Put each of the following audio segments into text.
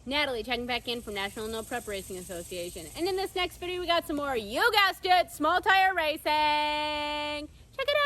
Natalie checking back in from National No Prep Racing Association. And in this next video, we got some more, you guessed it, small tire racing. Check it out.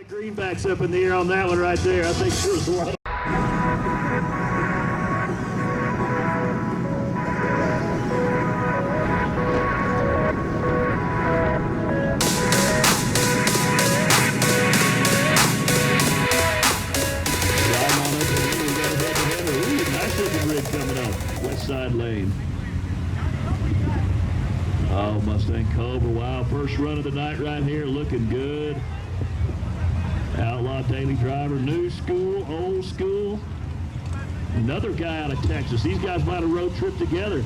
Greenbacks up in the air on that one right there. I think there was a lot of... Nice looking rig coming up. West side lane. Oh, Mustang Cobra. Wow, first run of the night right here. Looking good. Outlaw daily driver, new school, old school. Another guy out of Texas. These guys might have road trip together.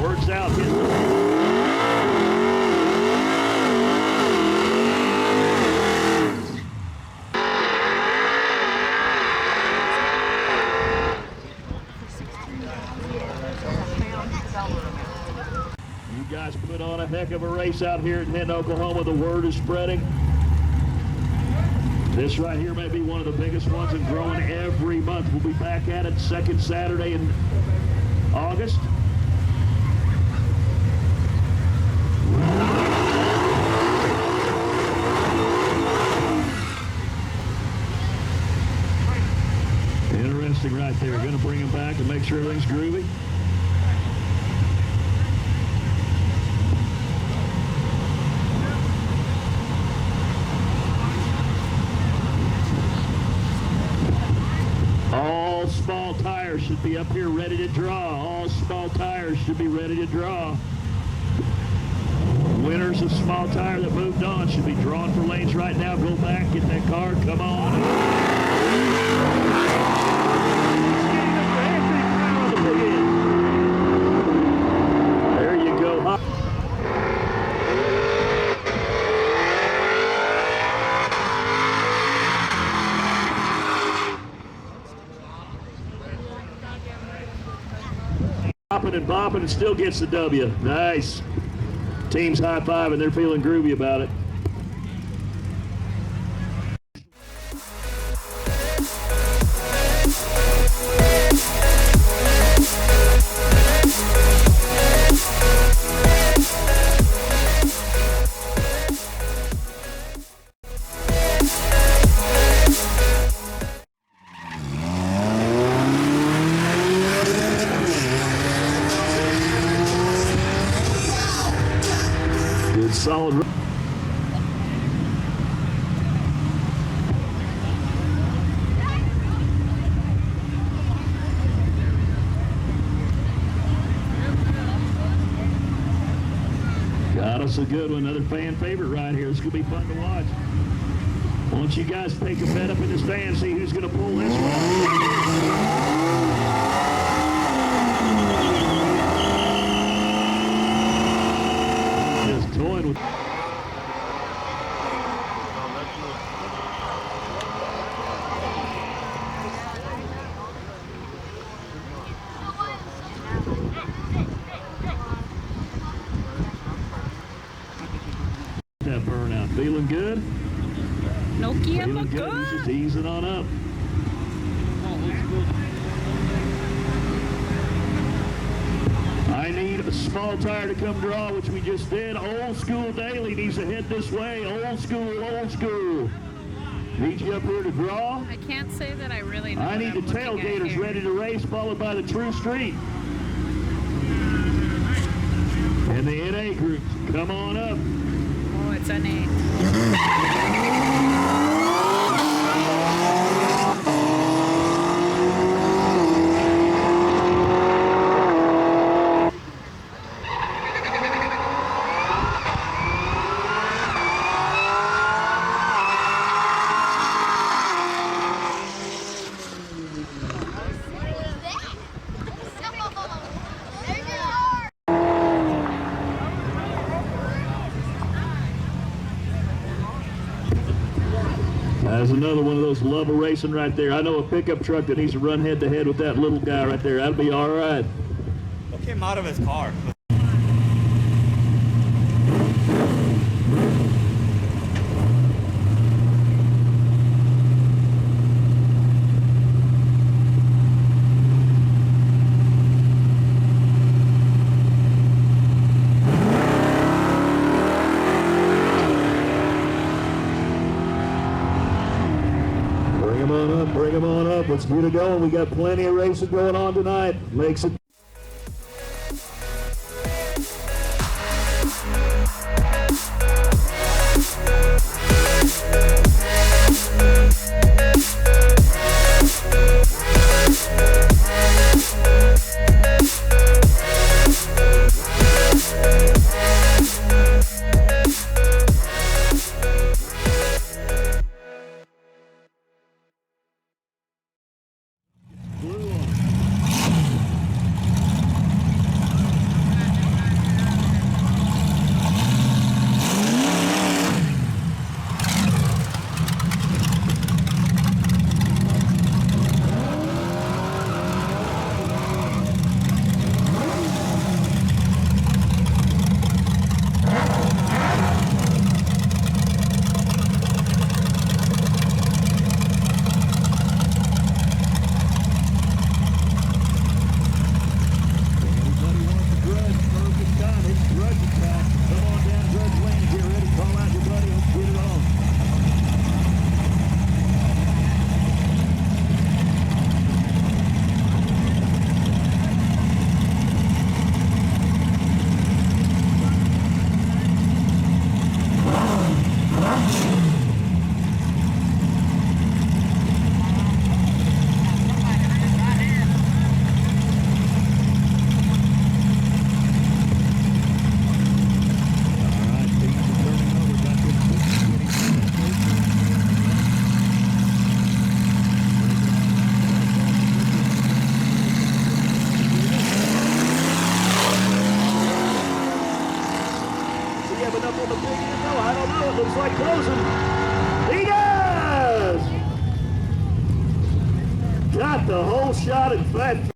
Works out. You guys put on a heck of a race out here in Hinton, Oklahoma. The word is spreading. This right here may be one of the biggest ones and growing every month. We'll be back at it second Saturday in August. Interesting right there. Going to bring him back and make sure everything's groovy. All small tires should be up here ready to draw. All small tires should be ready to draw. Winners of small tire that moved on should be drawn for lanes right now. Go back, get that card, come on. There you go. Bopping and bopping and still gets the W. Nice. Team's high five and they're feeling groovy about it. solid. Got us a good one, another fan favorite right here. It's going to be fun to watch. Why don't you guys take a bet up in the stand, see who's going to pull this one. Just toying with... That burnout. Feeling good? Nokia, Feeling good. He's just easing on up. I need a small tire to come draw, which we just did. Old School Daily needs to head this way. Old School, Old School. Need you up here to draw. I can't say that I really know. I need the tailgaters ready to race, followed by the True Street. And the NA groups, come on up. Oh, it's an A. That's another one of those love of racing right there. I know a pickup truck that needs to run head to head with that little guy right there. That'll be all right. What came out of his car? Bring them on up. Let's get it going. We got plenty of racing going on tonight. Makes it. Looks like closing. He does! Got the whole shot in flat